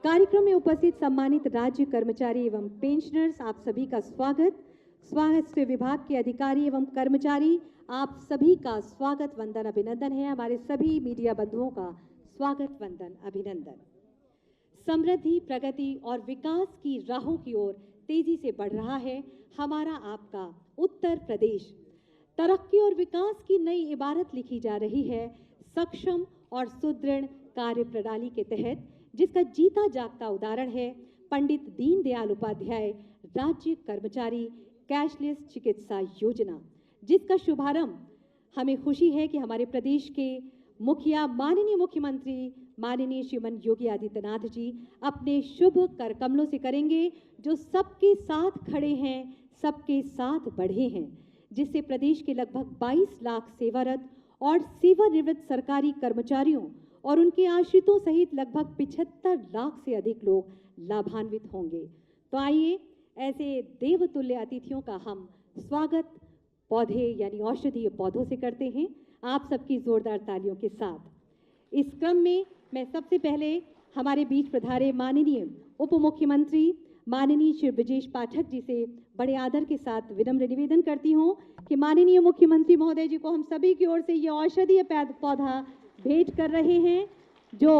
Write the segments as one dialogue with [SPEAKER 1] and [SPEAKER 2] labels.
[SPEAKER 1] कार्यक्रम में उपस्थित सम्मानित राज्य कर्मचारी एवं पेंशनर्स, आप सभी का स्वागत। स्वास्थ्य विभाग के अधिकारी एवं कर्मचारी, आप सभी का स्वागत, वंदन, अभिनंदन है। हमारे सभी मीडिया बंधुओं का स्वागत, वंदन, अभिनंदन। समृद्धि, प्रगति और विकास की राहों की ओर तेजी से बढ़ रहा है हमारा आपका उत्तर प्रदेश। तरक्की और विकास की नई इबारत लिखी जा रही है सक्षम और सुदृढ़ कार्य प्रणाली के तहत, जिसका जीता जागता उदाहरण है पंडित दीनदयाल उपाध्याय राज्य कर्मचारी कैशलेस चिकित्सा योजना, जिसका शुभारंभ हमें खुशी है कि हमारे प्रदेश के मुखिया माननीय मुख्यमंत्री माननीय श्रीमान योगी आदित्यनाथ जी अपने शुभ कर कमलों से करेंगे, जो सबके साथ खड़े हैं, सबके साथ बढ़े हैं, जिससे प्रदेश के लगभग 22 लाख सेवारत और सेवानिवृत्त सरकारी कर्मचारियों और उनके आश्रितों सहित लगभग 75 लाख से अधिक लोग लाभान्वित होंगे। तो आइए ऐसे देवतुल्य अतिथियों का हम स्वागत पौधे यानी औषधीय पौधों से करते हैं, आप सबकी जोरदार तालियों के साथ। इस क्रम में मैं सबसे पहले हमारे बीच पधारे माननीय उप मुख्यमंत्री माननीय श्री ब्रजेश पाठक जी से बड़े आदर के साथ विनम्र निवेदन करती हूँ कि माननीय मुख्यमंत्री महोदय जी को हम सभी की ओर से ये औषधीय पौधा भेंट कर रहे हैं, जो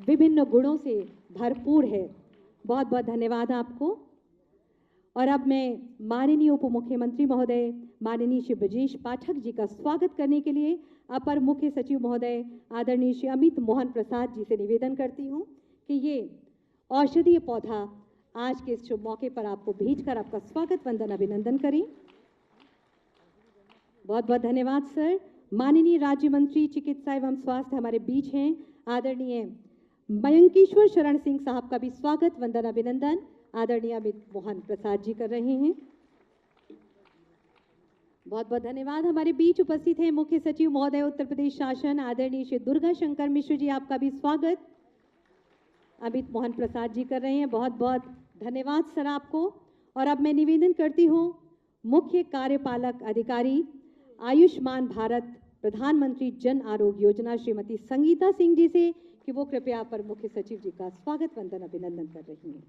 [SPEAKER 1] विभिन्न गुणों से भरपूर है। बहुत बहुत धन्यवाद आपको। और अब मैं माननीय उप मुख्यमंत्री महोदय माननीय श्री ब्रजेश पाठक जी का स्वागत करने के लिए अपर मुख्य सचिव महोदय आदरणीय श्री अमित मोहन प्रसाद जी से निवेदन करती हूँ कि ये औषधीय पौधा आज के इस शुभ मौके पर आपको भेजकर आपका स्वागत, वंदन, अभिनंदन करें। बहुत बहुत धन्यवाद सर। माननीय राज्य मंत्री चिकित्सा एवं स्वास्थ्य हमारे बीच हैं, आदरणीय मयंकेश्वर शरण सिंह साहब का भी स्वागत, वंदन, अभिनंदन आदरणीय अमित मोहन प्रसाद जी कर रहे हैं। बहुत बहुत धन्यवाद। हमारे बीच उपस्थित हैं मुख्य सचिव महोदय उत्तर प्रदेश शासन आदरणीय श्री दुर्गा शंकर मिश्र जी, आपका भी स्वागत अमित मोहन प्रसाद जी कर रहे हैं। बहुत बहुत धन्यवाद सर आपको। और अब मैं निवेदन करती हूँ मुख्य कार्यपालक अधिकारी आयुष्मान भारत प्रधानमंत्री जन आरोग्य योजना श्रीमती संगीता सिंह जी से कि वो कृपया पर मुख्य सचिव जी का स्वागत, वंदन, अभिनंदन कर रही हैं।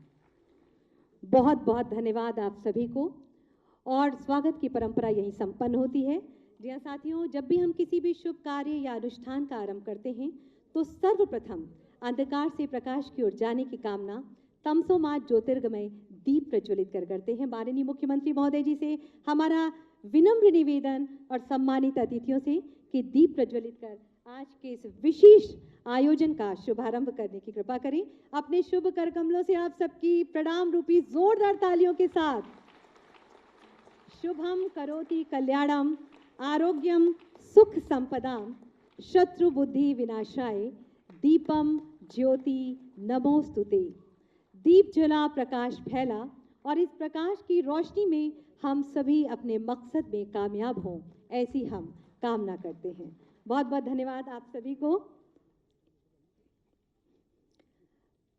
[SPEAKER 1] बहुत बहुत धन्यवाद आप सभी को। और स्वागत की परंपरा यही संपन्न होती है। जी हाँ साथियों, जब भी हम किसी भी शुभ कार्य या अनुष्ठान का आरंभ करते हैं तो सर्वप्रथम अंधकार से प्रकाश की ओर जाने की कामना तमसो मा ज्योतिर्गमय दीप प्रज्वलित कर करते हैं। माननीय मुख्यमंत्री महोदय जी से हमारा विनम्र निवेदन और सम्मानित अतिथियों से कि दीप प्रज्वलित कर आज के इस विशेष आयोजन का शुभारंभ करने की कृपा करें। अपने शुभ कर कमलों से आप सबकी प्रणाम रूपी जोरदार तालियों के साथ शुभम करोति कल्याणम आरोग्यम सुख संपदाम शत्रु बुद्धि विनाशाय दीपम ज्योति नमोस्तुते। दीप जला प्रकाश फैला और इस प्रकाश की रोशनी में हम सभी अपने मकसद में कामयाब हों, ऐसी हम कामना करते हैं। बहुत बहुत धन्यवाद आप सभी को।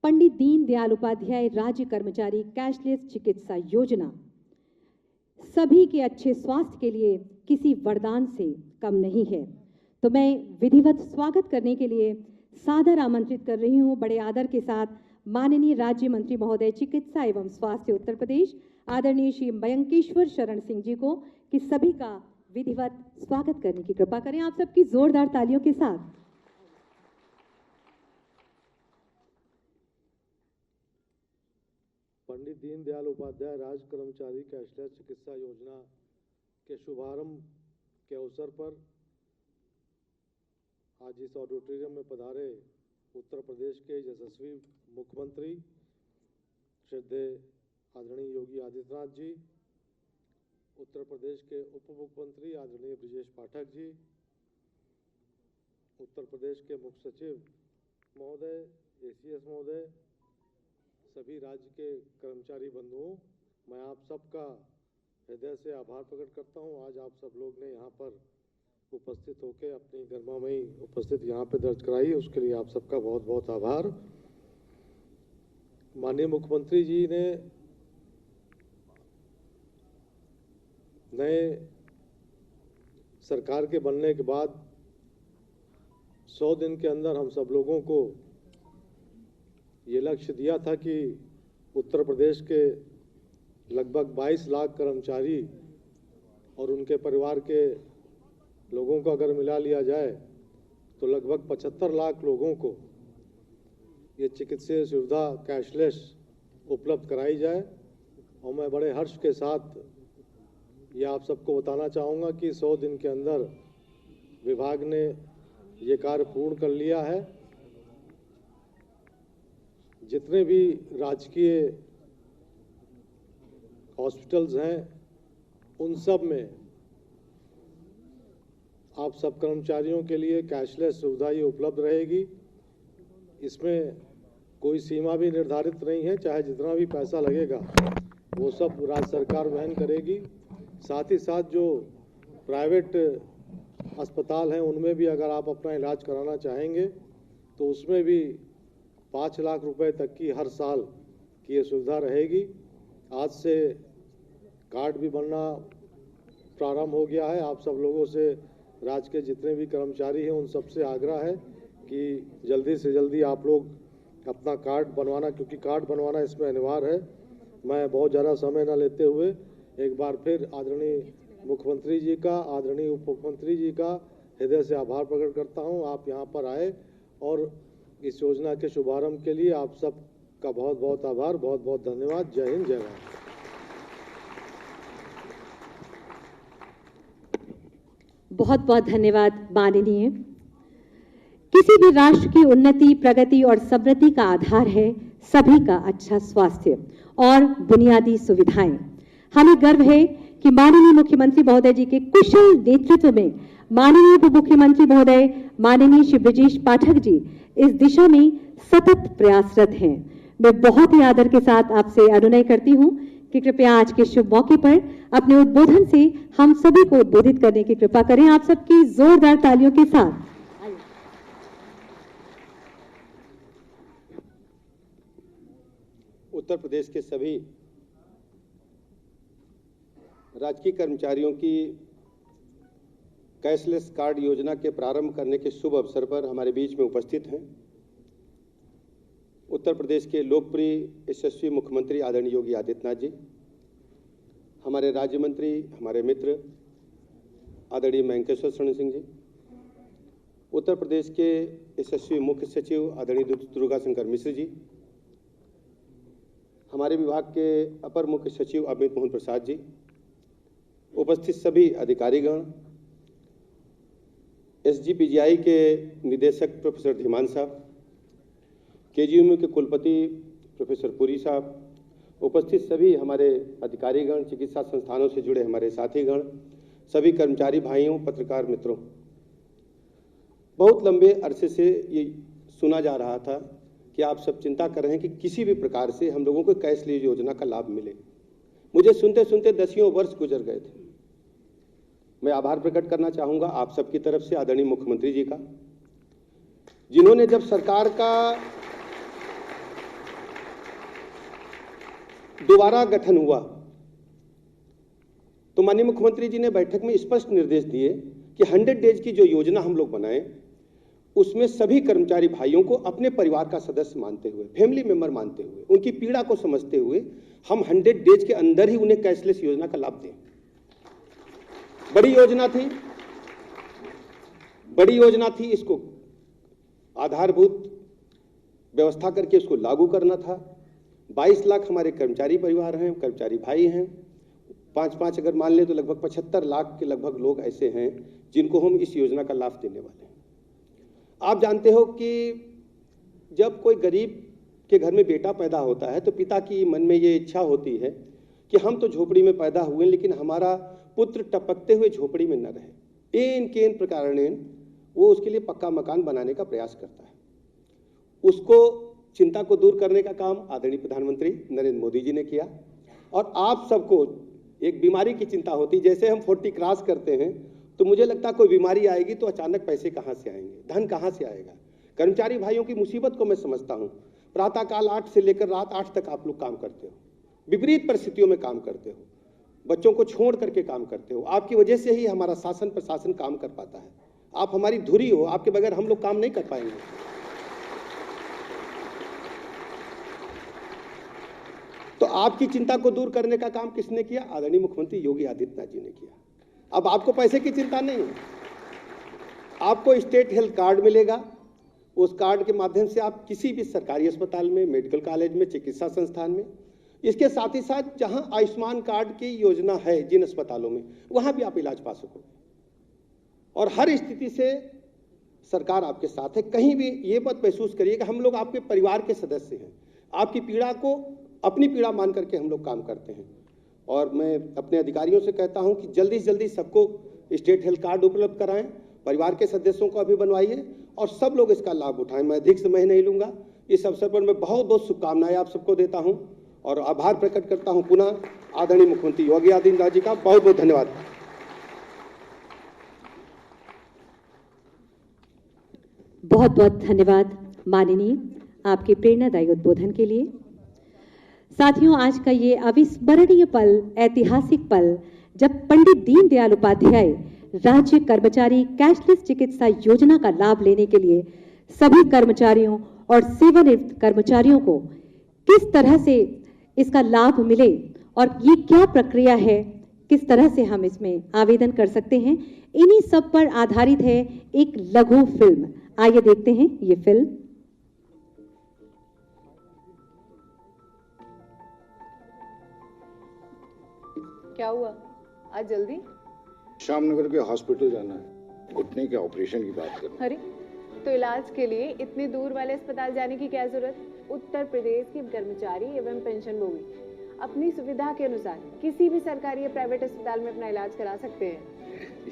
[SPEAKER 1] पंडित दीनदयाल उपाध्याय राज्य कर्मचारी कैशलेस चिकित्सा योजना सभी के अच्छे स्वास्थ्य के लिए किसी वरदान से कम नहीं है। तो मैं विधिवत स्वागत करने के लिए सादर आमंत्रित कर रही हूँ बड़े आदर के साथ माननीय राज्य मंत्री महोदय चिकित्सा एवं स्वास्थ्य उत्तर प्रदेश आदरणीय श्री मयंकेश्वर शरण सिंह जी को कि सभी का विधिवत स्वागत करने की कृपा करें आप सबकी जोरदार तालियों के साथ।
[SPEAKER 2] पंडित दीनदयाल उपाध्याय राज्य कर्मचारी कैशलेस चिकित्सा योजना के शुभारंभ के अवसर पर आज इस ऑडिटोरियम में पधारे उत्तर प्रदेश के यशस्वी मुख्यमंत्री श्रद्धेय आदरणीय योगी आदित्यनाथ जी, उत्तर प्रदेश के उप मुख्यमंत्री आदरणीय ब्रजेश पाठक जी, उत्तर प्रदेश के मुख्य सचिव महोदय, एसीएस महोदय, सभी राज्य के कर्मचारी बंधुओं, मैं आप सबका हृदय से आभार प्रकट करता हूं। आज आप सब लोग ने यहाँ पर उपस्थित होकर अपनी गरिमामयी उपस्थिति यहाँ पे दर्ज कराई, उसके लिए आप सबका बहुत बहुत आभार। माननीय मुख्यमंत्री जी ने नए सरकार के बनने के बाद 100 दिन के अंदर हम सब लोगों को ये लक्ष्य दिया था कि उत्तर प्रदेश के लगभग 22 लाख कर्मचारी और उनके परिवार के लोगों को अगर मिला लिया जाए तो लगभग 75 लाख लोगों को ये चिकित्सीय सुविधा कैशलेस उपलब्ध कराई जाए। और मैं बड़े हर्ष के साथ ये आप सबको बताना चाहूँगा कि 100 दिन के अंदर विभाग ने ये कार्य पूर्ण कर लिया है। जितने भी राजकीय हॉस्पिटल्स हैं उन सब में आप सब कर्मचारियों के लिए कैशलेस सुविधा ये उपलब्ध रहेगी। इसमें कोई सीमा भी निर्धारित नहीं है, चाहे जितना भी पैसा लगेगा वो सब राज्य सरकार वहन करेगी। साथ ही साथ जो प्राइवेट अस्पताल हैं उनमें भी अगर आप अपना इलाज कराना चाहेंगे तो उसमें भी 5 लाख रुपए तक की हर साल की ये सुविधा रहेगी। आज से कार्ड भी बनना प्रारंभ हो गया है। आप सब लोगों से, राज्य के जितने भी कर्मचारी हैं उन सबसे आग्रह है कि जल्दी से जल्दी आप लोग अपना कार्ड बनवाना, क्योंकि कार्ड बनवाना इसमें अनिवार्य है। मैं बहुत ज़्यादा समय न लेते हुए एक बार फिर आदरणीय मुख्यमंत्री जी का, आदरणीय उप मुख्यमंत्री जी का हृदय से आभार प्रकट करता हूं। आप यहां पर आए और इस योजना के शुभारंभ के लिए आप सब का बहुत बहुत आभार, बहुत बहुत धन्यवाद। जय हिंद, जय भारत।
[SPEAKER 1] बहुत बहुत धन्यवाद माननीय। किसी भी राष्ट्र की उन्नति, प्रगति और समृद्धि का आधार है सभी का अच्छा स्वास्थ्य और बुनियादी सुविधाएं। हमें गर्व है कि माननीय मुख्यमंत्री महोदय जी के कुशल नेतृत्व में माननीय उप मुख्यमंत्री महोदय माननीय श्री ब्रजेश पाठक जी इस दिशा में सतत प्रयासरत हैं। मैं बहुत ही आदर के साथ आपसे अनुनय करती हूं कि कृपया आज के शुभ मौके पर अपने उद्बोधन से हम सभी को उद्बोधित करने की कृपा करें। आप सबकी जोरदार तालियों के साथ।
[SPEAKER 3] उत्तर प्रदेश के सभी राजकीय कर्मचारियों की कैशलेस कार्ड योजना के प्रारंभ करने के शुभ अवसर पर हमारे बीच में उपस्थित हैं उत्तर प्रदेश के लोकप्रिय यशस्वी मुख्यमंत्री आदरणीय योगी आदित्यनाथ जी, हमारे राज्य मंत्री, हमारे मित्र आदरणीय मयंकेश्वर शरण सिंह जी, उत्तर प्रदेश के यशस्वी मुख्य सचिव आदरणीय दुर्गा शंकर मिश्र जी, हमारे विभाग के अपर मुख्य सचिव अमित मोहन प्रसाद जी, उपस्थित सभी अधिकारीगण, SGPGI के निदेशक प्रोफेसर धीमान साहब, KGMU के कुलपति प्रोफेसर पुरी साहब, उपस्थित सभी हमारे अधिकारीगण, चिकित्सा संस्थानों से जुड़े हमारे साथीगण, सभी कर्मचारी भाइयों, पत्रकार मित्रों, बहुत लंबे अरसे से ये सुना जा रहा था कि आप सब चिंता कर रहे हैं कि किसी भी प्रकार से हम लोगों को कैशलेस योजना का लाभ मिले। मुझे सुनते सुनते 10 वर्ष गुजर गए थे। मैं आभार प्रकट करना चाहूंगा आप सबकी तरफ से आदरणीय मुख्यमंत्री जी का, जिन्होंने जब सरकार का दोबारा गठन हुआ तो माननीय मुख्यमंत्री जी ने बैठक में स्पष्ट निर्देश दिए कि 100 डेज की जो योजना हम लोग बनाएं उसमें सभी कर्मचारी भाइयों को अपने परिवार का सदस्य मानते हुए, फैमिली मेंबर मानते हुए, उनकी पीड़ा को समझते हुए हम 100 डेज के अंदर ही उन्हें कैशलेस योजना का लाभ दें। बड़ी योजना थी, इसको आधारभूत व्यवस्था करके उसको लागू करना था। 22 लाख हमारे कर्मचारी परिवार हैं, कर्मचारी भाई हैं, 5-5 अगर मान ले तो लगभग 75 लाख के लगभग लोग ऐसे हैं जिनको हम इस योजना का लाभ देने वाले हैं। आप जानते हो कि जब कोई गरीब के घर में बेटा पैदा होता है तो पिता की मन में ये इच्छा होती है कि हम तो झोपड़ी में पैदा हुए लेकिन हमारा पुत्र टपकते हुए झोपड़ी में न रहे। एन केन प्रकार वो उसके लिए पक्का मकान बनाने का प्रयास करता है। उसको चिंता को दूर करने का काम आदरणीय प्रधानमंत्री नरेंद्र मोदी जी ने किया। और आप सबको एक बीमारी की चिंता होती, जैसे हम 40 क्रॉस करते हैं तो मुझे लगता कोई बीमारी आएगी तो अचानक पैसे कहाँ से आएंगे, धन कहाँ से आएगा। कर्मचारी भाइयों की मुसीबत को मैं समझता हूँ। प्रातःकाल 8 से लेकर रात 8 तक आप लोग काम करते हो, विपरीत परिस्थितियों में काम करते हो, बच्चों को छोड़ करके काम करते हो। आपकी वजह से ही हमारा शासन प्रशासन काम कर पाता है। आप हमारी धुरी हो, आपके बगैर हम लोग काम नहीं कर पाएंगे। तो आपकी चिंता को दूर करने का काम किसने किया? आदरणीय मुख्यमंत्री योगी आदित्यनाथ जी ने किया। अब आपको पैसे की चिंता नहीं है, आपको स्टेट हेल्थ कार्ड मिलेगा। उस कार्ड के माध्यम से आप किसी भी सरकारी अस्पताल में, मेडिकल कॉलेज में, चिकित्सा संस्थान में, इसके साथ ही साथ जहां आयुष्मान कार्ड की योजना है जिन अस्पतालों में, वहां भी आप इलाज पा सकोगे। और हर स्थिति से सरकार आपके साथ है। कहीं भी ये मत महसूस करिए कि हम लोग आपके परिवार के सदस्य हैं। आपकी पीड़ा को अपनी पीड़ा मान करके हम लोग काम करते हैं। और मैं अपने अधिकारियों से कहता हूं कि जल्दी से जल्दी सबको स्टेट हेल्थ कार्ड उपलब्ध कराएं, परिवार के सदस्यों को अभी बनवाइए और सब लोग इसका लाभ उठाएं। मैं अधिक समय नहीं लूंगा। इस अवसर पर मैं बहुत बहुत शुभकामनाएं आप सबको देता हूं और आभार प्रकट करता हूं पुनः आदरणीय मुख्यमंत्री योगी आदित्यनाथ जी का बहुत बहुत धन्यवाद।
[SPEAKER 1] बहुत बहुत धन्यवाद माननीय, आपके प्रेरणादायी उद्बोधन के लिए। साथियों, आज का ये अविस्मरणीय पल, ऐतिहासिक पल, जब पंडित दीनदयाल उपाध्याय राज्य कर्मचारी कैशलेस चिकित्सा योजना का लाभ लेने के लिए सभी कर्मचारियों और सेवानिवृत्त कर्मचारियों को किस तरह से इसका लाभ मिले और ये क्या प्रक्रिया है, किस तरह से हम इसमें आवेदन कर सकते हैं, इन्हीं सब पर आधारित है एक लघु फिल्म। आइए देखते हैं ये फिल्म।
[SPEAKER 4] क्या हुआ आज जल्दी?
[SPEAKER 5] श्यामनगर के हॉस्पिटल जाना है, घुटने के ऑपरेशन की बात करना।
[SPEAKER 4] अरे, तो इलाज के लिए इतने दूर वाले अस्पताल जाने की क्या जरूरत? उत्तर प्रदेश के कर्मचारी एवं पेंशनभोगी अपनी सुविधा के अनुसार किसी भी सरकारी या प्राइवेट अस्पताल में अपना इलाज करा सकते हैं।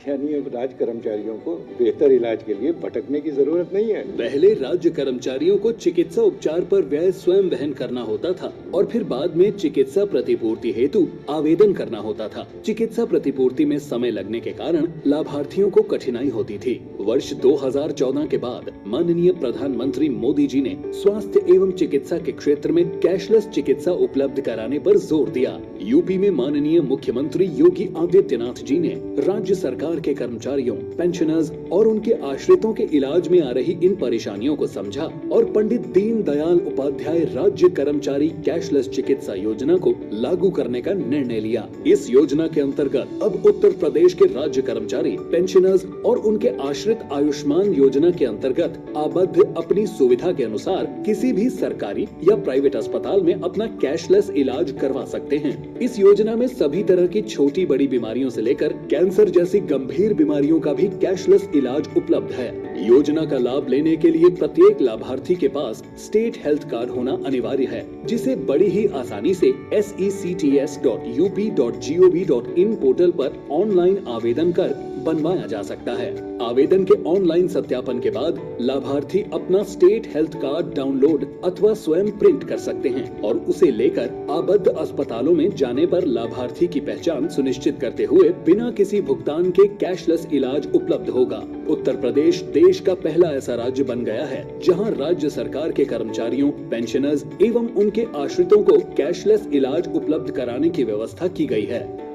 [SPEAKER 5] यानी अब राज्य कर्मचारियों को बेहतर इलाज के लिए भटकने की जरूरत नहीं है।
[SPEAKER 6] पहले राज्य कर्मचारियों को चिकित्सा उपचार पर व्यय स्वयं वहन करना होता था और फिर बाद में चिकित्सा प्रतिपूर्ति हेतु आवेदन करना होता था। चिकित्सा प्रतिपूर्ति में समय लगने के कारण लाभार्थियों को कठिनाई होती थी। वर्ष 2014 के बाद माननीय प्रधानमंत्री मोदी जी ने स्वास्थ्य एवं चिकित्सा के क्षेत्र में कैशलेस चिकित्सा उपलब्ध कराने पर जोर दिया। यूपी में माननीय मुख्यमंत्री योगी आदित्यनाथ जी ने राज्य सरकार के कर्मचारियों, पेंशनर्स और उनके आश्रितों के इलाज में आ रही इन परेशानियों को समझा और पंडित दीनदयाल उपाध्याय राज्य कर्मचारी कैशलेस चिकित्सा योजना को लागू करने का निर्णय लिया। इस योजना के अंतर्गत अब उत्तर प्रदेश के राज्य कर्मचारी, पेंशनर्स और उनके आश्रित आयुष्मान योजना के अंतर्गत आबद्ध अपनी सुविधा के अनुसार किसी भी सरकारी या प्राइवेट अस्पताल में अपना कैशलेस इलाज करवा सकते हैं। इस योजना में सभी तरह की छोटी बड़ी बीमारियों से लेकर कैंसर जैसी गंभीर बीमारियों का भी कैशलेस इलाज उपलब्ध है। योजना का लाभ लेने के लिए प्रत्येक लाभार्थी के पास स्टेट हेल्थ कार्ड होना अनिवार्य है, जिसे बड़ी ही आसानी से sects.up.gov.in पोर्टल पर ऑनलाइन आवेदन कर बनवाया जा सकता है। आवेदन के ऑनलाइन सत्यापन के बाद लाभार्थी अपना स्टेट हेल्थ कार्ड डाउनलोड अथवा स्वयं प्रिंट कर सकते हैं और उसे लेकर आबद्ध अस्पतालों में जाने पर लाभार्थी की पहचान सुनिश्चित करते हुए बिना किसी भुगतान के कैशलेस इलाज उपलब्ध होगा। उत्तर प्रदेश देश का पहला ऐसा राज्य बन गया है जहां राज्य सरकार के कर्मचारियों, पेंशनर्स एवं उनके आश्रितों को कैशलेस इलाज उपलब्ध कराने की व्यवस्था की गई है।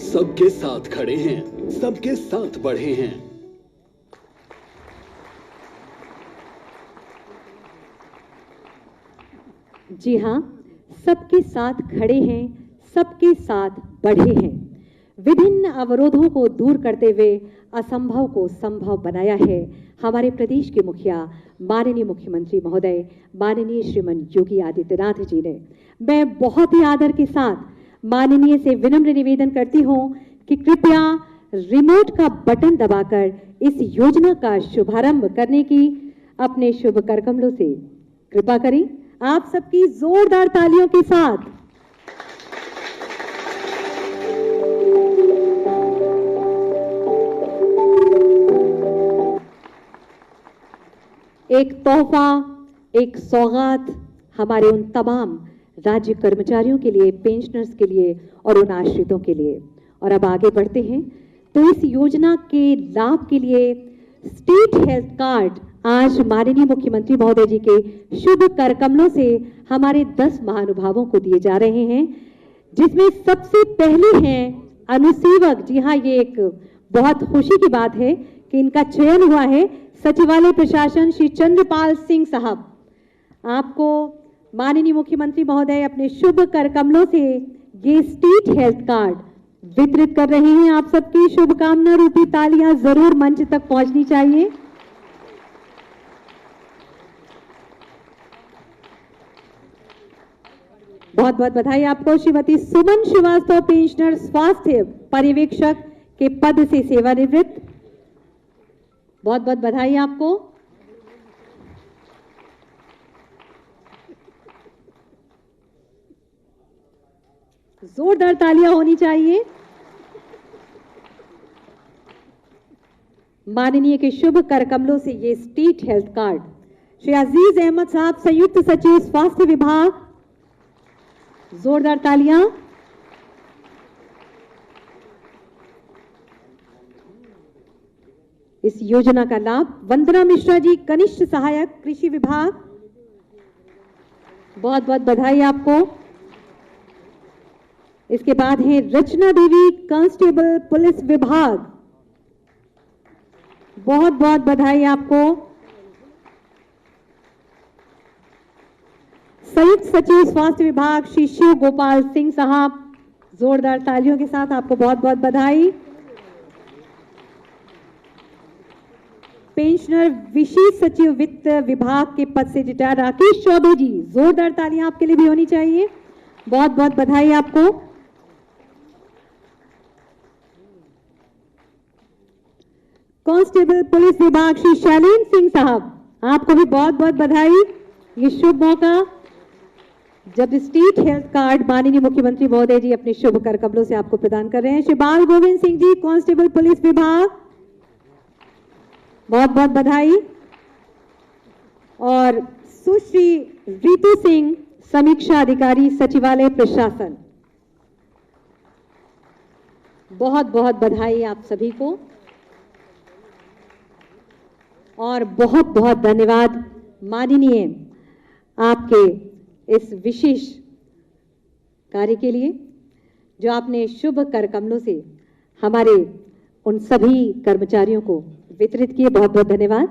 [SPEAKER 6] सबके साथ खड़े हैं, सबके साथ बढ़े हैं।
[SPEAKER 1] जी हाँ, सबके साथ खड़े हैं, सबके साथ बढ़े हैं। विभिन्न अवरोधों को दूर करते हुए असंभव को संभव बनाया है हमारे प्रदेश के मुखिया माननीय मुख्यमंत्री महोदय माननीय श्रीमान योगी आदित्यनाथ जी ने। मैं बहुत ही आदर के साथ माननीय से विनम्र निवेदन करती हूँ कि कृपया रिमोट का बटन दबाकर इस योजना का शुभारंभ करने की अपने शुभ करकमलों से कृपा करें। आप सबकी जोरदार तालियों के साथ एक तोहफा, एक सौगात हमारे उन तमाम राज्य कर्मचारियों के लिए, पेंशनर्स के लिए और उन आश्रितों के लिए। और अब आगे बढ़ते हैं तो इस योजना के लाभ के लिए स्टेट हेल्थ कार्ड आज माननीय मुख्यमंत्री महोदय जी के शुभ करकमलों से हमारे 10 महानुभावों को दिए जा रहे हैं, जिसमें सबसे पहले हैं अनुसेवक। जी हाँ, ये एक बहुत खुशी की बात है कि इनका चयन हुआ है सचिवालय प्रशासन श्री चंद्रपाल सिंह साहब। आपको माननीय मुख्यमंत्री महोदय अपने शुभ कर कमलों से ये स्टेट हेल्थ कार्ड वितरित कर रहे हैं। आप सबकी शुभकामना रूपी तालियां जरूर मंच तक पहुंचनी चाहिए। बहुत बहुत बधाई आपको। श्रीमती सुमन श्रीवास्तव, पेंशनर, स्वास्थ्य पर्यवेक्षक के पद से सेवानिवृत्त, बहुत बहुत बधाई आपको। जोरदार तालियां होनी चाहिए। माननीय के शुभ कर कमलों से ये स्टेट हेल्थ कार्ड श्री अजीज अहमद साहब, संयुक्त सचिव स्वास्थ्य विभाग, जोरदार तालियां। इस योजना का लाभ वंदना मिश्रा जी, कनिष्ठ सहायक कृषि विभाग, बहुत बहुत बधाई आपको। इसके बाद है रचना देवी, कांस्टेबल पुलिस विभाग, बहुत बहुत बधाई आपको। संयुक्त सचिव स्वास्थ्य विभाग श्री शिव गोपाल सिंह साहब, जोरदार तालियों के साथ आपको बहुत बहुत बधाई। पेंशनर विशेष सचिव वित्त विभाग के पद से रिटायर राकेश चौबे जी, जोरदार तालियां आपके लिए भी होनी चाहिए, बहुत बहुत बधाई आपको। कांस्टेबल पुलिस विभाग श्री शैलेंद्र सिंह साहब, आपको भी बहुत बहुत बधाई। ये शुभ मौका जब स्टेट हेल्थ कार्ड माननीय मुख्यमंत्री महोदय जी अपने शुभ कर कमलों से आपको प्रदान कर रहे हैं। श्री बाल गोविंद सिंह जी, कांस्टेबल पुलिस विभाग, बहुत बहुत बधाई। और सुश्री रीतू सिंह, समीक्षा अधिकारी, सचिवालय प्रशासन, बहुत बहुत बधाई आप सभी को और बहुत बहुत धन्यवाद माननीय आपके इस विशेष कार्य के लिए जो आपने शुभ कर कमलों से हमारे उन सभी कर्मचारियों को वितरित किए, बहुत बहुत धन्यवाद।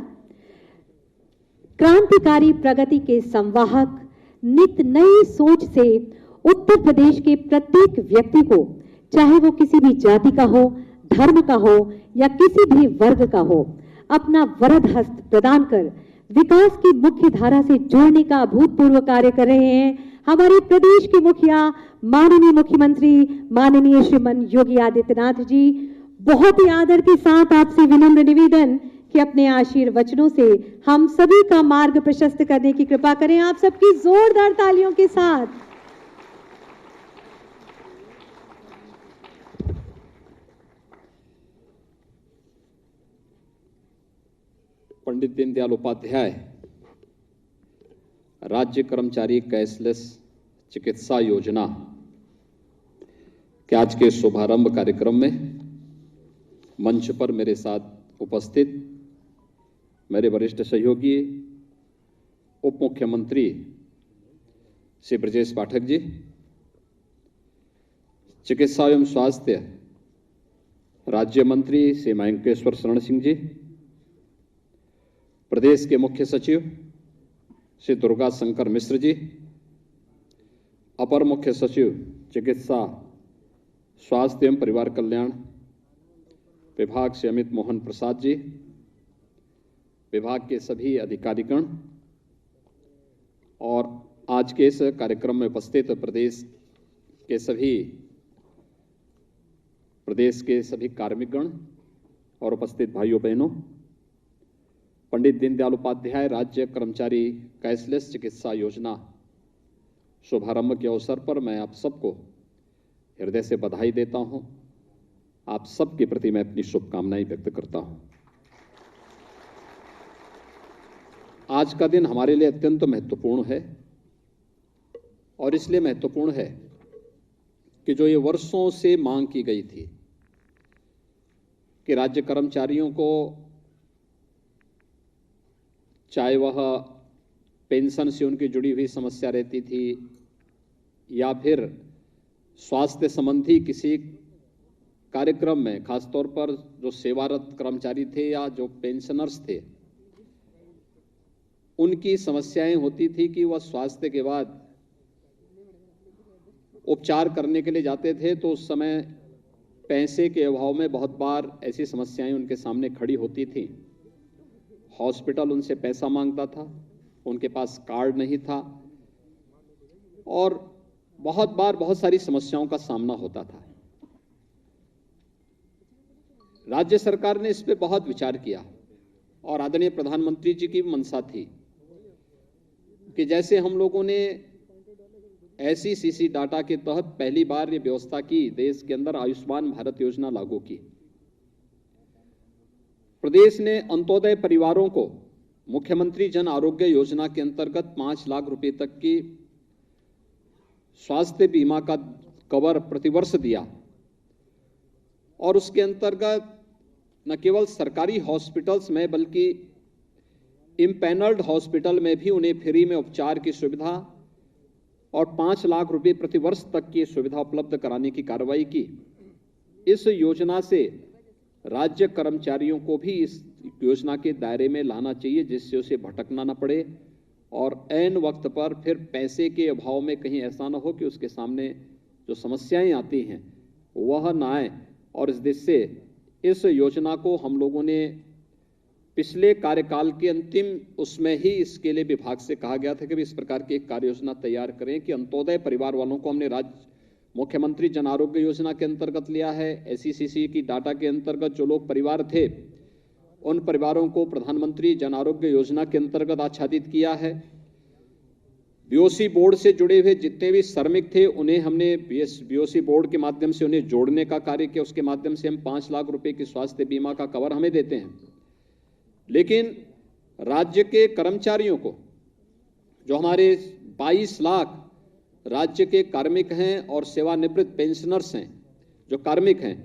[SPEAKER 1] क्रांतिकारी प्रगति के संवाहक, नित नई सोच से उत्तर प्रदेश के प्रत्येक व्यक्ति को, चाहे वो किसी भी जाति का हो, धर्म का हो या किसी भी वर्ग का हो, अपना वरद हस्त प्रदान कर विकास की मुख्य धारा से जोड़ने का अभूतपूर्व कार्य कर रहे हैं हमारे प्रदेश के मुखिया माननीय मुख्यमंत्री माननीय श्रीमान योगी आदित्यनाथ जी। बहुत ही आदर के साथ आपसे विनम्र निवेदन कि अपने आशीर्वचनों से हम सभी का मार्ग प्रशस्त करने की कृपा करें। आप सबकी जोरदार तालियों के साथ।
[SPEAKER 7] पंडित दीनदयाल उपाध्याय राज्य कर्मचारी कैशलेस चिकित्सा योजना के आज के शुभारंभ कार्यक्रम में मंच पर मेरे साथ उपस्थित मेरे वरिष्ठ सहयोगी उप मुख्यमंत्री श्री ब्रजेश पाठक जी, चिकित्सा एवं स्वास्थ्य राज्य मंत्री श्री मयंकेश्वर शरण सिंह जी, प्रदेश के मुख्य सचिव श्री दुर्गा शंकर मिश्र जी, अपर मुख्य सचिव चिकित्सा स्वास्थ्य एवं परिवार कल्याण विभाग से अमित मोहन प्रसाद जी, विभाग के सभी अधिकारीगण और आज के इस कार्यक्रम में उपस्थित प्रदेश के सभी कार्मिकगण और उपस्थित भाइयों बहनों, पंडित दीनदयाल उपाध्याय राज्य कर्मचारी कैशलेस चिकित्सा योजना शुभारंभ के अवसर पर मैं आप सबको हृदय से बधाई देता हूं। आप सबके प्रति मैं अपनी शुभकामनाएं व्यक्त करता हूं। आज का दिन हमारे लिए अत्यंत महत्वपूर्ण है और इसलिए महत्वपूर्ण है कि जो ये वर्षों से मांग की गई थी कि राज्य कर्मचारियों को, चाहे वह पेंशन से उनकी जुड़ी हुई समस्या रहती थी या फिर स्वास्थ्य संबंधी किसी कार्यक्रम में, खासतौर पर जो सेवारत कर्मचारी थे या जो पेंशनर्स थे, उनकी समस्याएं होती थी कि वह स्वास्थ्य के बाद उपचार करने के लिए जाते थे तो उस समय पैसे के अभाव में बहुत बार ऐसी समस्याएं उनके सामने खड़ी होती थी। हॉस्पिटल उनसे पैसा मांगता था, उनके पास कार्ड नहीं था और बहुत बार बहुत सारी समस्याओं का सामना होता था। राज्य सरकार ने इस पे बहुत विचार किया और आदरणीय प्रधानमंत्री जी की मंशा थी कि जैसे हम लोगों ने SECC डाटा के तहत पहली बार ये व्यवस्था की, देश के अंदर आयुष्मान भारत योजना लागू की। प्रदेश ने अंत्योदय परिवारों को मुख्यमंत्री जन आरोग्य योजना के अंतर्गत 5 लाख रुपए तक की स्वास्थ्य बीमा का कवर प्रतिवर्ष दिया और उसके अंतर्गत न केवल सरकारी हॉस्पिटल्स में बल्कि इम्पैनल्ड हॉस्पिटल में भी उन्हें फ्री में उपचार की सुविधा और 5 लाख रुपए प्रतिवर्ष तक की सुविधा उपलब्ध कराने की कार्रवाई की। इस योजना से राज्य कर्मचारियों को भी इस योजना के दायरे में लाना चाहिए जिससे उसे भटकना न पड़े और ऐन वक्त पर फिर पैसे के अभाव में कहीं ऐसा न हो कि उसके सामने जो समस्याएं आती हैं वह न आए। और इस देश से इस योजना को हम लोगों ने पिछले कार्यकाल के अंतिम उसमें ही इसके लिए विभाग से कहा गया था कि इस प्रकार की एक कार्य योजना तैयार करें कि अंत्योदय परिवार वालों को हमने राज्य मुख्यमंत्री जन आरोग्य योजना के अंतर्गत लिया है। SECC की डाटा के अंतर्गत जो लोग परिवार थे उन परिवारों को प्रधानमंत्री जन आरोग्य योजना के अंतर्गत आच्छादित किया है। BOC बोर्ड से जुड़े हुए जितने भी श्रमिक थे उन्हें हमने BOC बोर्ड के माध्यम से उन्हें जोड़ने का कार्य किया। उसके माध्यम से हम 5 लाख रुपए की स्वास्थ्य बीमा का कवर हमें देते हैं। लेकिन राज्य के कर्मचारियों को, जो हमारे 22 लाख राज्य के कार्मिक हैं और सेवानिवृत्त पेंशनर्स हैं जो कार्मिक हैं,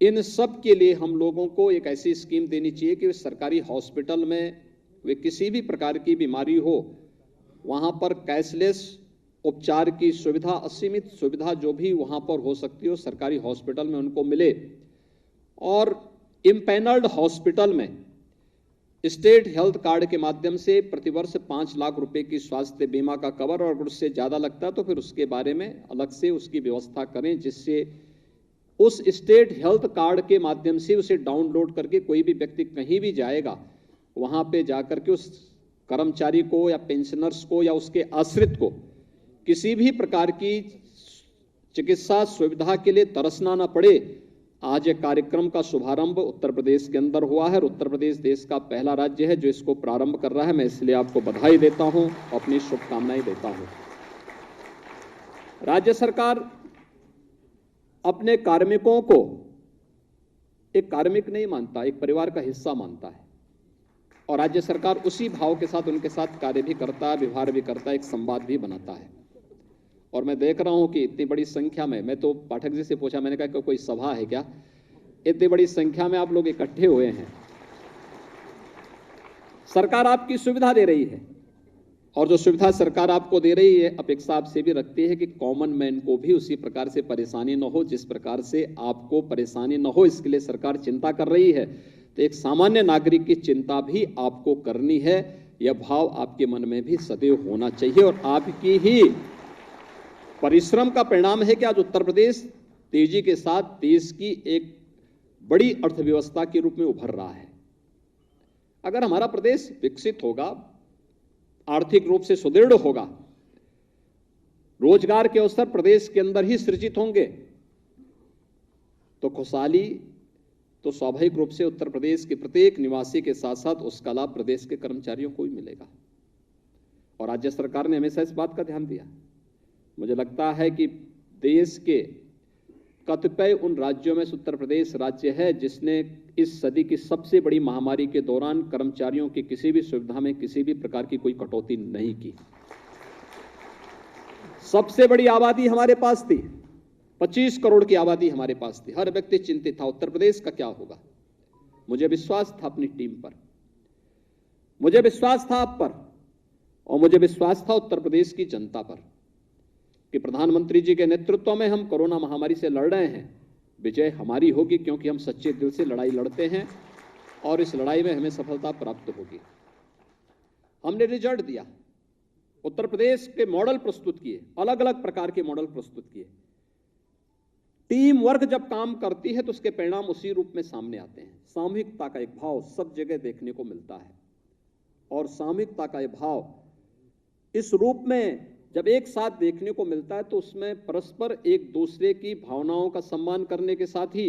[SPEAKER 7] इन सब के लिए हम लोगों को एक ऐसी स्कीम देनी चाहिए कि सरकारी हॉस्पिटल में वे किसी भी प्रकार की बीमारी हो वहां पर कैशलेस उपचार की सुविधा, असीमित सुविधा जो भी वहां पर हो सकती हो सरकारी हॉस्पिटल में उनको मिले। और इम्पैनल्ड हॉस्पिटल में स्टेट हेल्थ कार्ड के माध्यम से प्रतिवर्ष 5 लाख रुपए की स्वास्थ्य बीमा का कवर और अगर उससे ज्यादा लगता है तो फिर उसके बारे में अलग से उसकी व्यवस्था करें जिससे उस स्टेट हेल्थ कार्ड के माध्यम से उसे डाउनलोड करके कोई भी व्यक्ति कहीं भी जाएगा वहां पे जाकर के उस कर्मचारी को या पेंशनर्स को या उसके आश्रित को किसी भी प्रकार की चिकित्सा सुविधा के लिए तरसना न पड़े। आज एक कार्यक्रम का शुभारंभ उत्तर प्रदेश के अंदर हुआ है और उत्तर प्रदेश देश का पहला राज्य है जो इसको प्रारंभ कर रहा है। मैं इसलिए आपको बधाई देता हूं, अपनी शुभकामनाएं देता हूं। राज्य सरकार अपने कार्मिकों को एक कार्मिक नहीं मानता, एक परिवार का हिस्सा मानता है और राज्य सरकार उसी भाव के साथ उनके साथ कार्य भी करता है, व्यवहार भी करता है, एक संवाद भी बनाता है। और मैं देख रहा हूं कि इतनी बड़ी संख्या में, मैं तो पाठक जी से पूछा, मैंने कहा कि कोई सभा है क्या, इतनी बड़ी संख्या में आप लोग इकट्ठे हुए हैं। सरकार आपकी सुविधा दे रही है और जो सुविधा सरकार आपको दे रही है अपेक्षा आपसे भी रखती है कि कॉमन मैन को भी उसी प्रकार से परेशानी न हो जिस प्रकार से आपको परेशानी न हो, इसके लिए सरकार चिंता कर रही है। तो एक सामान्य नागरिक की चिंता भी आपको करनी है, यह भाव आपके मन में भी सदैव होना चाहिए और आपकी ही परिश्रम का परिणाम है कि आज उत्तर प्रदेश तेजी के साथ देश की एक बड़ी अर्थव्यवस्था के रूप में उभर रहा है। अगर हमारा प्रदेश विकसित होगा, आर्थिक रूप से सुदृढ़ होगा, रोजगार के अवसर प्रदेश के अंदर ही सृजित होंगे तो खुशहाली तो स्वाभाविक रूप से उत्तर प्रदेश के प्रत्येक निवासी के साथ साथ उसका लाभ प्रदेश के कर्मचारियों को भी मिलेगा। और राज्य सरकार ने हमेशा इस बात का ध्यान दिया। मुझे लगता है कि देश के कतिपय उन राज्यों में उत्तर प्रदेश राज्य है जिसने इस सदी की सबसे बड़ी महामारी के दौरान कर्मचारियों की किसी भी सुविधा में किसी भी प्रकार की कोई कटौती नहीं की। सबसे बड़ी आबादी हमारे पास थी, 25 करोड़ की आबादी हमारे पास थी। हर व्यक्ति चिंतित था उत्तर प्रदेश का क्या होगा। मुझे विश्वास था अपनी टीम पर, मुझे विश्वास था आप पर और मुझे विश्वास था उत्तर प्रदेश की जनता पर कि प्रधानमंत्री जी के नेतृत्व में हम कोरोना महामारी से लड़ रहे हैं। विजय हमारी होगी क्योंकि हम सच्चे दिल से लड़ाई लड़ते हैं और इस लड़ाई में हमें सफलता प्राप्त होगी। हमने रिजल्ट दिया, उत्तर प्रदेश के मॉडल प्रस्तुत किए, अलग अलग प्रकार के मॉडल प्रस्तुत किए। टीम वर्क जब काम करती है तो उसके परिणाम उसी रूप में सामने आते हैं। सामूहिकता का एक भाव सब जगह देखने को मिलता है, और सामूहिकता का एक भाव इस रूप में जब एक साथ देखने को मिलता है तो उसमें परस्पर एक दूसरे की भावनाओं का सम्मान करने के साथ ही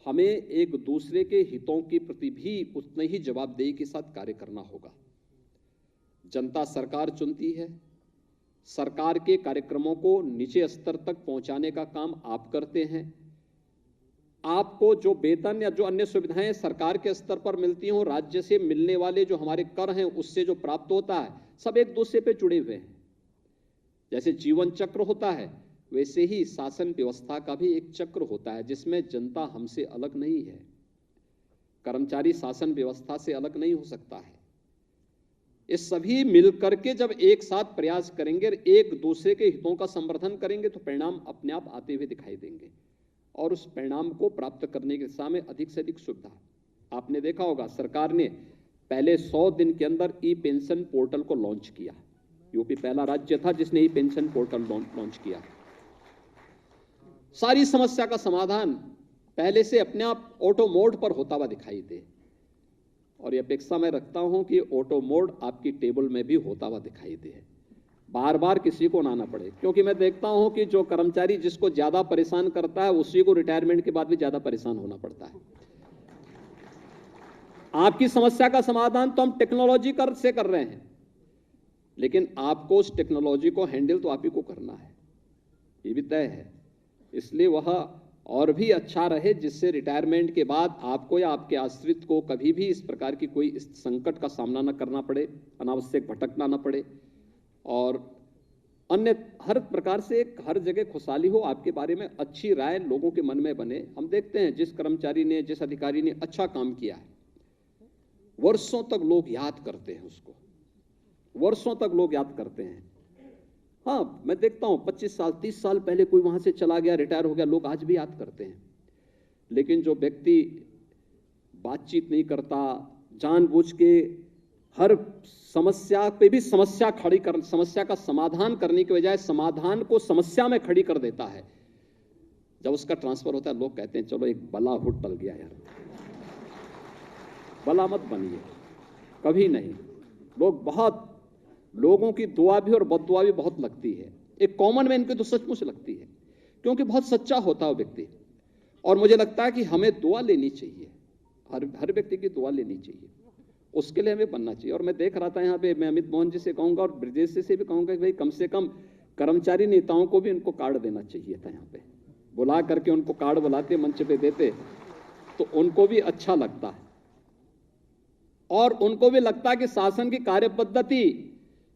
[SPEAKER 7] हमें एक दूसरे के हितों के प्रति भी उतने ही जवाबदेही के साथ कार्य करना होगा। जनता सरकार चुनती है, सरकार के कार्यक्रमों को नीचे स्तर तक पहुंचाने का काम आप करते हैं। आपको जो वेतन या जो अन्य सुविधाएं सरकार के स्तर पर मिलती हों, राज्य से मिलने वाले जो हमारे कर हैं उससे जो प्राप्त होता है, सब एक दूसरे पे जुड़े हुए हैं। जैसे जीवन चक्र होता है वैसे ही शासन व्यवस्था का भी एक चक्र होता है जिसमें जनता हमसे अलग नहीं है। कर्मचारी शासन व्यवस्था से अलग नहीं हो सकता है। ये सभी मिलकर के जब एक साथ प्रयास करेंगे, एक दूसरे के हितों का संवर्धन करेंगे तो परिणाम अपने आप आते हुए दिखाई देंगे, और उस परिणाम को प्राप्त करने की दिशा में अधिक से अधिक सुविधा। आपने देखा होगा सरकार ने पहले 100 दिन के अंदर ई पेंशन पोर्टल को लॉन्च किया। यूपी पहला राज्य था जिसने ई पेंशन पोर्टल लॉन्च किया। सारी समस्या का समाधान पहले से अपने आप ऑटो मोड पर होता हुआ दिखाई दे, और ये अपेक्षा मैं रखता हूं कि ऑटो मोड आपकी टेबल में भी होता हुआ दिखाई दे, बार बार किसी को ना आना पड़े। क्योंकि मैं देखता हूं कि जो कर्मचारी जिसको ज्यादा परेशान करता है उसी को रिटायरमेंट के बाद भी ज्यादा परेशान होना पड़ता है। आपकी समस्या का समाधान तो हम टेक्नोलॉजी से कर रहे हैं, लेकिन आपको उस टेक्नोलॉजी को हैंडल तो आप ही को करना है, ये भी तय है। इसलिए वह और भी अच्छा रहे जिससे रिटायरमेंट के बाद आपको या आपके आश्रित को कभी भी इस प्रकार की कोई संकट का सामना न करना पड़े, अनावश्यक भटकना न पड़े, और अन्य हर प्रकार से हर जगह खुशहाली हो, आपके बारे में अच्छी राय लोगों के मन में बने। हम देखते हैं जिस कर्मचारी ने, जिस अधिकारी ने अच्छा काम किया है, वर्षों तक लोग याद करते हैं उसको, वर्षों तक लोग याद करते हैं। हाँ, मैं देखता हूं 25 साल 30 साल पहले कोई वहां से चला गया, रिटायर हो गया, लोग आज भी याद करते हैं। लेकिन जो व्यक्ति बातचीत नहीं करता, जानबूझ के हर समस्या पे भी समस्या का समाधान करने के बजाय समाधान को समस्या में खड़ी कर देता है, जब उसका ट्रांसफर होता है लोग कहते हैं चलो एक बला हुट टल गया यार। बला मत बनिए, कभी नहीं। लोगों की दुआ भी और बददुआ भी बहुत लगती है। एक कॉमन मैन की तो सचमुच लगती है, क्योंकि बहुत सच्चा होता है व्यक्ति, और मुझे लगता है कि हमें दुआ लेनी चाहिए, हर व्यक्ति की दुआ लेनी चाहिए, उसके लिए हमें बनना चाहिए। और मैं देख रहा था यहाँ पे, मैं अमित मोहन जी से कहूंगा और ब्रजेश से भी कहूंगा कि भाई कम से कम कर्मचारी नेताओं को भी उनको कार्ड देना चाहिए था। यहाँ पे बुला करके उनको कार्ड बुलाते, मंच पे देते तो उनको भी अच्छा लगता है, और उनको भी लगता है कि शासन की कार्य पद्धति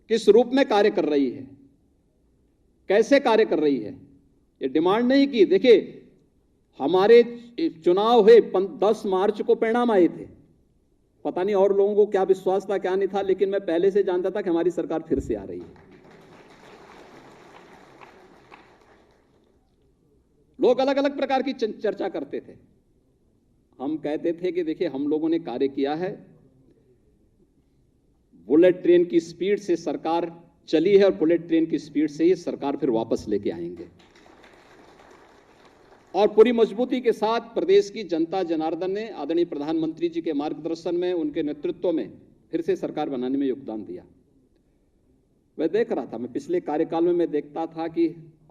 [SPEAKER 7] किस रूप में कार्य कर रही है, कैसे कार्य कर रही है। ये डिमांड नहीं की। देखिए, हमारे चुनाव हुए 10 मार्च को परिणाम आए थे, पता नहीं और लोगों को क्या विश्वास था क्या नहीं था, लेकिन मैं पहले से जानता था कि हमारी सरकार फिर से आ रही है। लोग अलग अलग प्रकार की चर्चा करते थे। हम कहते थे कि देखिए हम लोगों ने कार्य किया है, बुलेट ट्रेन की स्पीड से सरकार चली है और बुलेट ट्रेन की स्पीड से ही सरकार फिर वापस लेके आएंगे, और पूरी मजबूती के साथ प्रदेश की जनता जनार्दन ने आदरणीय प्रधानमंत्री जी के मार्गदर्शन में, उनके नेतृत्व में फिर से सरकार बनाने में योगदान दिया। मैं देख रहा था, मैं पिछले कार्यकाल में मैं देखता था कि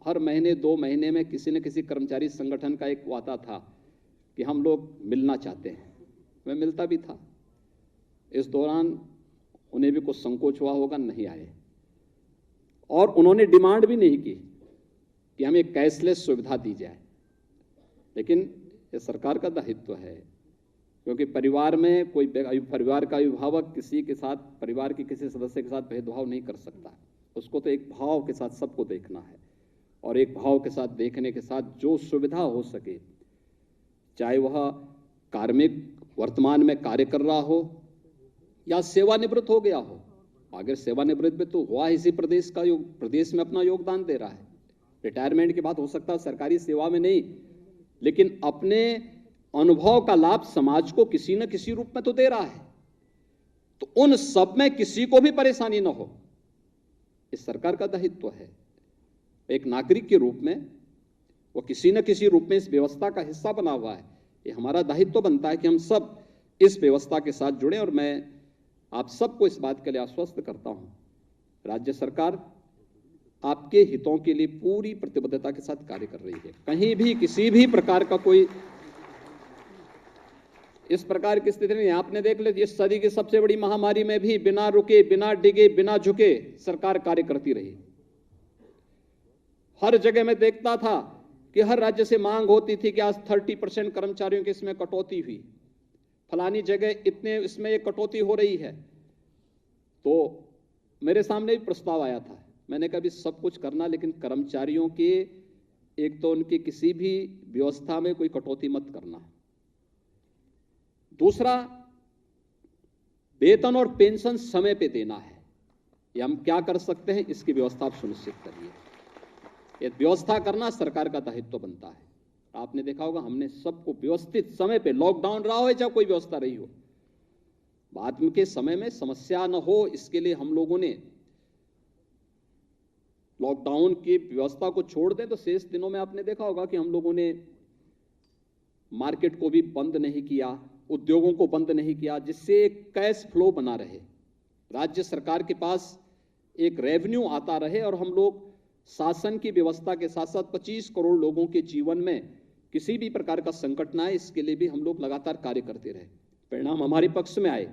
[SPEAKER 7] हर महीने 2 महीने में किसी न किसी कर्मचारी संगठन का एक वादा था कि हम लोग मिलना चाहते हैं। मैं मिलता भी था। इस दौरान उन्हें भी कुछ संकोच हुआ होगा, नहीं आए, और उन्होंने डिमांड भी नहीं की कि हमें कैशलेस सुविधा दी जाए। लेकिन ये सरकार का दायित्व है, क्योंकि परिवार में कोई परिवार का अभिभावक किसी के साथ, परिवार के किसी सदस्य के साथ भेदभाव नहीं कर सकता। उसको तो एक भाव के साथ सबको देखना है, और एक भाव के साथ देखने के साथ जो सुविधा हो सके, चाहे वह कार्मिक वर्तमान में कार्य कर रहा हो या सेवानिवृत्त हो गया हो। अगर सेवानिवृत्त भी तो हुआ इसी प्रदेश में अपना योगदान दे रहा है, रिटायरमेंट के बाद हो सकता है सरकारी सेवा में नहीं, लेकिन अपने अनुभव का लाभ समाज को किसी न किसी रूप में तो दे रहा है। तो उन सब में किसी को भी परेशानी न हो, इस सरकार का दायित्व है। एक नागरिक के रूप में वो किसी न किसी रूप में इस व्यवस्था का हिस्सा बना हुआ है। ये हमारा दायित्व बनता है कि हम सब इस व्यवस्था के साथ जुड़ें, और मैं आप सबको इस बात के लिए आश्वस्त करता हूं, राज्य सरकार आपके हितों के लिए पूरी प्रतिबद्धता के साथ कार्य कर रही है। कहीं भी किसी भी प्रकार का कोई इस प्रकार की स्थिति नहीं। आपने देख लिया, इस सदी की सबसे बड़ी महामारी में भी बिना रुके, बिना डिगे, बिना झुके सरकार कार्य करती रही। हर जगह मैं देखता था कि हर राज्य से मांग होती थी कि आज 30% कर्मचारियों की इसमें कटौती हुई, फलानी जगह इतने इसमें ये कटौती हो रही है। तो मेरे सामने भी प्रस्ताव आया था, मैंने कहा भी सब कुछ करना, लेकिन कर्मचारियों के एक तो उनकी किसी भी व्यवस्था में कोई कटौती मत करना। दूसरा, वेतन और पेंशन समय पे देना है। ये हम क्या कर सकते हैं, इसकी व्यवस्था आप सुनिश्चित करिए। ये व्यवस्था करना सरकार का दायित्व बनता है। आपने देखा होगा, हमने सबको व्यवस्थित समय पे, लॉकडाउन रहा हो चाहे कोई व्यवस्था रही हो, बाद में के समय में समस्या न हो, इसके लिए हम लोगों ने लॉकडाउन की व्यवस्था को छोड़ दें तो शेष दिनों में आपने देखा होगा कि हम लोगों ने मार्केट को भी बंद नहीं किया, उद्योगों को बंद नहीं किया, जिससे कैश फ्लो बना रहे, राज्य सरकार के पास एक रेवेन्यू आता रहे, और हम लोग शासन की व्यवस्था के साथ साथ 25 करोड़ लोगों के जीवन में किसी भी प्रकार का संकट ना आए, इसके लिए भी हम लोग लगातार कार्य करते रहे। परिणाम हमारे पक्ष में आए।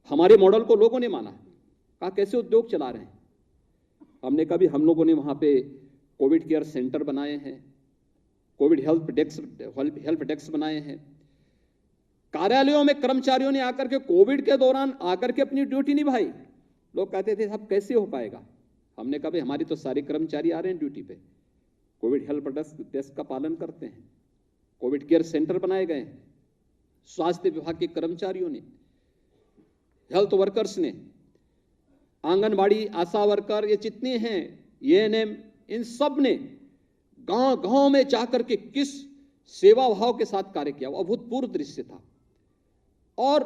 [SPEAKER 7] हमारे मॉडल को लोगों ने माना, कहा कैसे उद्योग चला रहे हैं। हमने कहा भी हम लोगों ने वहां पे कोविड केयर सेंटर बनाए हैं, कोविड हेल्प डेस्क बनाए हैं। कार्यालयों में कर्मचारियों ने आकर के कोविड के दौरान आकर के अपनी ड्यूटी निभाई। लोग कहते थे अब कैसे हो पाएगा। हमने कहा भाई हमारी तो सारे कर्मचारी आ रहे हैं ड्यूटी पे, कोविड हेल्प डेस्क का पालन करते हैं, कोविड केयर सेंटर बनाए गए हैं, स्वास्थ्य विभाग के कर्मचारियों ने, हेल्थ वर्कर्स ने, आंगनबाड़ी आशा वर्कर, ये जितने हैं एएनएम, इन सब ने गांव गांव में जाकर के किस सेवा भाव के साथ कार्य किया, वो अभूतपूर्व दृश्य था। और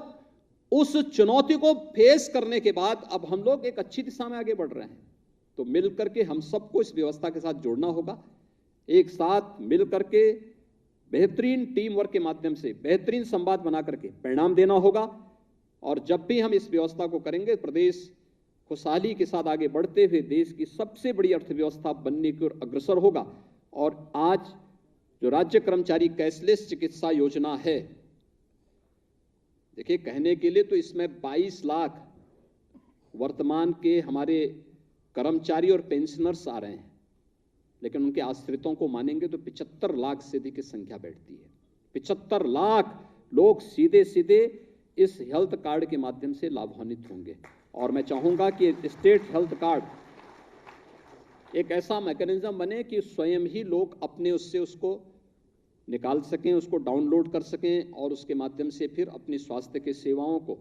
[SPEAKER 7] उस चुनौती को फेस करने के बाद अब हम लोग एक अच्छी दिशा में आगे बढ़ रहे हैं। तो मिलकर के हम सबको इस व्यवस्था के साथ जोड़ना होगा, एक साथ मिल करके बेहतरीन टीम वर्क के माध्यम से बेहतरीन संवाद बना करके परिणाम देना होगा। और जब भी हम इस व्यवस्था को करेंगे, प्रदेश खुशहाली के साथ आगे बढ़ते हुए देश की सबसे बड़ी अर्थव्यवस्था बनने की ओर अग्रसर होगा। और आज जो राज्य कर्मचारी कैशलेस चिकित्सा योजना है, देखिए कहने के लिए तो इसमें 22 लाख वर्तमान के हमारे कर्मचारी और पेंशनर्स आ रहे हैं, लेकिन उनके आश्रितों को मानेंगे तो 75 लाख से अधिक की संख्या बैठती है। 75 लाख लोग सीधे सीधे इस हेल्थ कार्ड के माध्यम से लाभान्वित होंगे। और मैं चाहूंगा कि स्टेट हेल्थ कार्ड एक ऐसा मैकेनिज्म बने कि स्वयं ही लोग अपने उससे उसको निकाल सकें, उसको डाउनलोड कर सकें, और उसके माध्यम से फिर अपनी स्वास्थ्य की सेवाओं को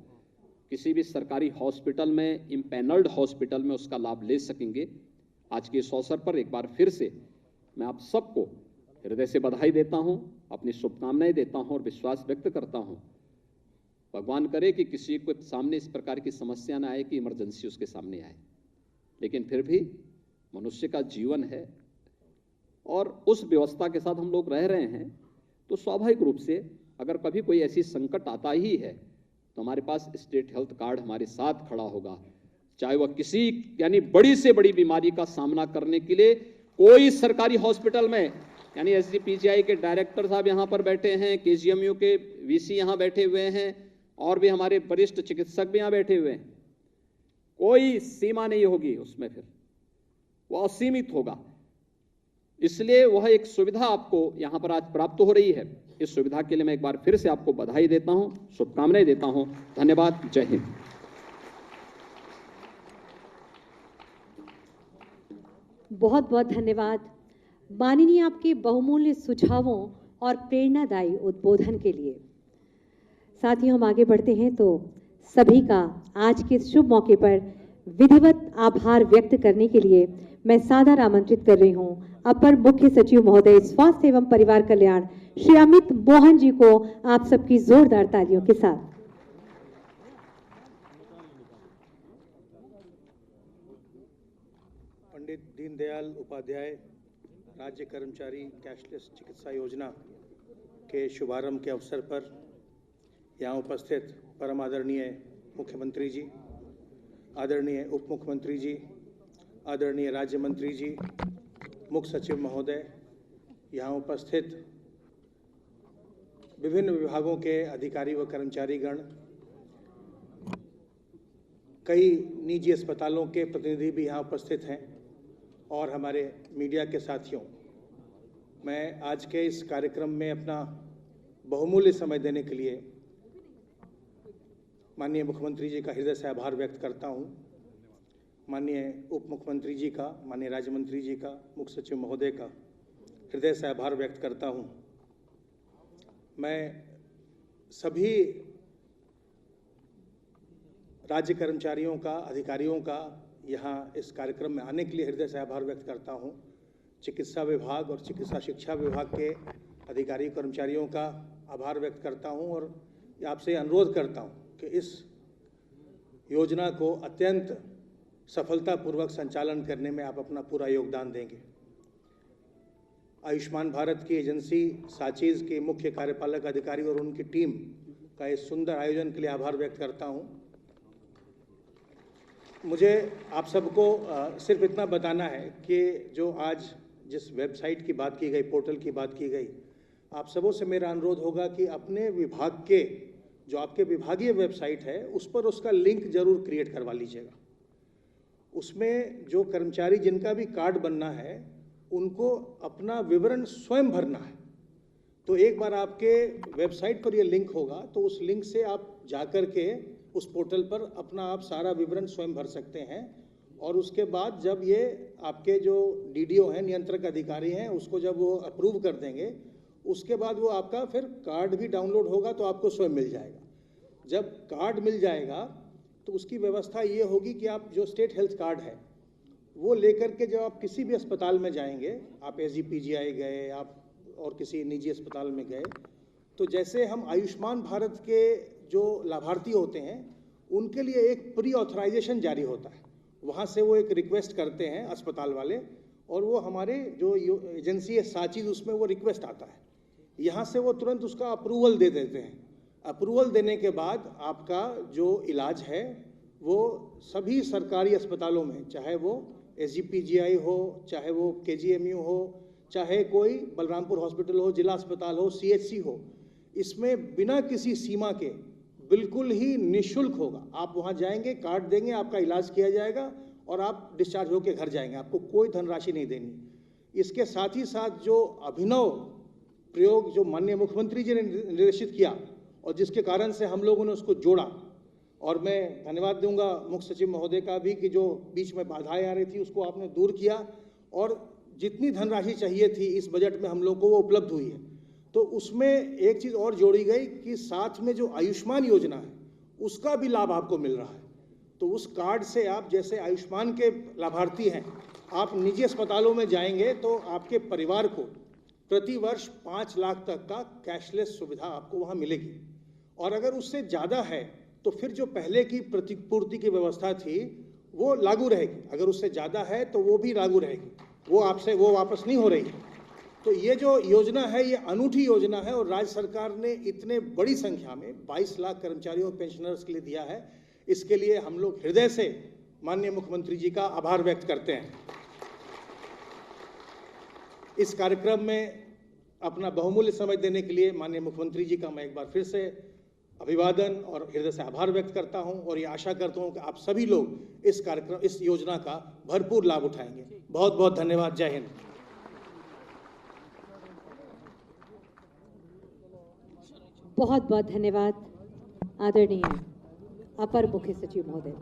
[SPEAKER 7] किसी भी सरकारी हॉस्पिटल में, इम्पैनल्ड हॉस्पिटल में उसका लाभ ले सकेंगे। आज के इस अवसर पर एक बार फिर से मैं आप सबको हृदय से बधाई देता हूं, अपनी शुभकामनाएं देता हूं और विश्वास व्यक्त करता हूं। भगवान करे कि किसी के सामने इस प्रकार की समस्या ना आए कि इमरजेंसी उसके सामने आए, लेकिन फिर भी मनुष्य का जीवन है और उस व्यवस्था के साथ हम लोग रह रहे हैं, तो स्वाभाविक रूप से अगर कभी कोई ऐसी संकट आता ही है तो हमारे पास स्टेट हेल्थ कार्ड हमारे साथ खड़ा होगा। चाहे वह किसी यानी बड़ी से बड़ी बीमारी का सामना करने के लिए कोई सरकारी हॉस्पिटल में, यानी एसजीपीजीआई के डायरेक्टर साहब यहाँ पर बैठे हैं, केजीएमयू के वीसी यहाँ बैठे हुए हैं, और भी हमारे वरिष्ठ चिकित्सक भी यहाँ बैठे हुए हैं, कोई सीमा नहीं होगी उसमें, फिर वह असीमित होगा। इसलिए वह एक सुविधा आपको यहां पर आज प्राप्त हो रही है। इस सुविधा के लिए मैं एक बार फिर से आपको बधाई देता हूं, शुभकामनाएं देता हूं। धन्यवाद। जय हिंद।
[SPEAKER 1] बहुत बहुत धन्यवाद माननीय आपके बहुमूल्य सुझावों और प्रेरणादायी उद्बोधन के लिए। साथियों, हम आगे बढ़ते हैं तो सभी का आज के शुभ मौके पर विधिवत आभार व्यक्त करने के लिए मैं सादर आमंत्रित कर रही हूं अपर मुख्य सचिव महोदय स्वास्थ्य एवं परिवार कल्याण श्री अमित मोहन जी को आप सबकी जोरदार तालियों के साथ।
[SPEAKER 8] दीनदयाल उपाध्याय राज्य कर्मचारी कैशलेस चिकित्सा योजना के शुभारंभ के अवसर पर यहाँ उपस्थित परम आदरणीय मुख्यमंत्री जी, आदरणीय उप मुख्यमंत्री जी, आदरणीय राज्य मंत्री जी, मुख्य सचिव महोदय, यहाँ उपस्थित विभिन्न विभागों के अधिकारी व कर्मचारीगण, कई निजी अस्पतालों के प्रतिनिधि भी यहाँ उपस्थित हैं और हमारे मीडिया के साथियों, मैं आज के इस कार्यक्रम में अपना बहुमूल्य समय देने के लिए माननीय मुख्यमंत्री जी का हृदय से आभार व्यक्त करता हूँ। माननीय उप मुख्यमंत्री जी का, माननीय राज्य मंत्री जी का, मुख्य सचिव महोदय का हृदय से आभार व्यक्त करता हूँ। मैं सभी राज्य कर्मचारियों का, अधिकारियों का यहाँ इस कार्यक्रम में आने के लिए हृदय से आभार व्यक्त करता हूँ। चिकित्सा विभाग और चिकित्सा शिक्षा विभाग के अधिकारी कर्मचारियों का आभार व्यक्त करता हूँ और आपसे अनुरोध करता हूँ कि इस योजना को अत्यंत सफलतापूर्वक संचालन करने में आप अपना पूरा योगदान देंगे। आयुष्मान भारत की एजेंसी साचीज़ के मुख्य कार्यपालक अधिकारी और उनकी टीम का इस सुंदर आयोजन के लिए आभार व्यक्त करता हूँ। मुझे आप सबको सिर्फ इतना बताना है कि जो आज जिस वेबसाइट की बात की गई, पोर्टल की बात की गई, आप सबों से मेरा अनुरोध होगा कि अपने विभाग के जो आपके विभागीय वेबसाइट है उस पर उसका लिंक जरूर क्रिएट करवा लीजिएगा। उसमें जो कर्मचारी जिनका भी कार्ड बनना है उनको अपना विवरण स्वयं भरना है। तो एक बार आपके वेबसाइट पर ये लिंक होगा तो उस लिंक से आप जाकर के उस पोर्टल पर अपना आप सारा विवरण स्वयं भर सकते हैं और उसके बाद जब ये आपके जो डीडीओ हैं, नियंत्रक अधिकारी हैं, उसको जब वो अप्रूव कर देंगे उसके बाद वो आपका फिर कार्ड भी डाउनलोड होगा तो आपको स्वयं मिल जाएगा। जब कार्ड मिल जाएगा तो उसकी व्यवस्था ये होगी कि आप जो स्टेट हेल्थ कार्ड है वो लेकर के जब आप किसी भी अस्पताल में जाएंगे, आप SGPGI गए, आप और किसी निजी अस्पताल में गए, तो जैसे हम आयुष्मान भारत के जो लाभार्थी होते हैं उनके लिए एक प्री ऑथराइजेशन जारी होता है। वहाँ से वो एक रिक्वेस्ट करते हैं अस्पताल वाले और वो हमारे जो एजेंसी है साचीज़ उसमें वो रिक्वेस्ट आता है, यहाँ से वो तुरंत उसका अप्रूवल दे देते हैं। अप्रूवल देने के बाद आपका जो इलाज है वो सभी सरकारी अस्पतालों में, चाहे वो SGPGI हो, चाहे वो KGMU हो, चाहे कोई बलरामपुर हॉस्पिटल हो, जिला अस्पताल हो, CHC हो, इसमें बिना किसी सीमा के बिल्कुल ही निःशुल्क होगा। आप वहाँ जाएंगे, कार्ड देंगे, आपका इलाज किया जाएगा और आप डिस्चार्ज होकर घर जाएंगे, आपको कोई धनराशि नहीं देनी। इसके साथ ही साथ जो अभिनव प्रयोग जो माननीय मुख्यमंत्री जी ने निर्देशित किया और जिसके कारण से हम लोगों ने उसको जोड़ा, और मैं धन्यवाद दूंगा मुख्य सचिव महोदय का भी कि जो बीच में बाधाएं आ रही थी उसको आपने दूर किया और जितनी धनराशि चाहिए थी इस बजट में हम लोग को वो उपलब्ध हुई है। तो उसमें एक चीज़ और जोड़ी गई कि साथ में जो आयुष्मान योजना है उसका भी लाभ आपको मिल रहा है। तो उस कार्ड से आप जैसे आयुष्मान के लाभार्थी हैं, आप निजी अस्पतालों में जाएंगे तो आपके परिवार को प्रति वर्ष 5 लाख तक का कैशलेस सुविधा आपको वहाँ मिलेगी। और अगर उससे ज़्यादा है तो फिर जो पहले की प्रतिपूर्ति की व्यवस्था थी वो लागू रहेगी। अगर उससे ज़्यादा है तो वो भी लागू रहेगी, वो वापस नहीं हो रही। तो ये जो योजना है ये अनूठी योजना है और राज्य सरकार ने इतने बड़ी संख्या में 22 लाख कर्मचारियों और पेंशनर्स के लिए दिया है। इसके लिए हम लोग हृदय से माननीय मुख्यमंत्री जी का आभार व्यक्त करते हैं। इस कार्यक्रम में अपना बहुमूल्य समय देने के लिए माननीय मुख्यमंत्री जी का मैं एक बार फिर से अभिवादन और हृदय से आभार व्यक्त करता हूं और ये आशा करता हूं कि आप सभी लोग इस कार्यक्रम, इस योजना का भरपूर लाभ उठाएंगे। बहुत बहुत धन्यवाद। जय हिंद।
[SPEAKER 1] बहुत बहुत धन्यवाद आदरणीय अपर मुख्य सचिव महोदय।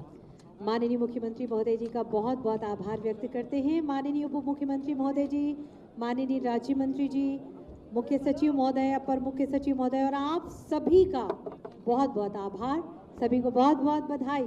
[SPEAKER 1] माननीय मुख्यमंत्री महोदय जी का बहुत बहुत आभार व्यक्त करते हैं। माननीय उप मुख्यमंत्री महोदय जी, माननीय राज्य मंत्री जी, मुख्य सचिव महोदय, अपर मुख्य सचिव महोदय और आप सभी का बहुत बहुत आभार। सभी को बहुत बहुत बधाई।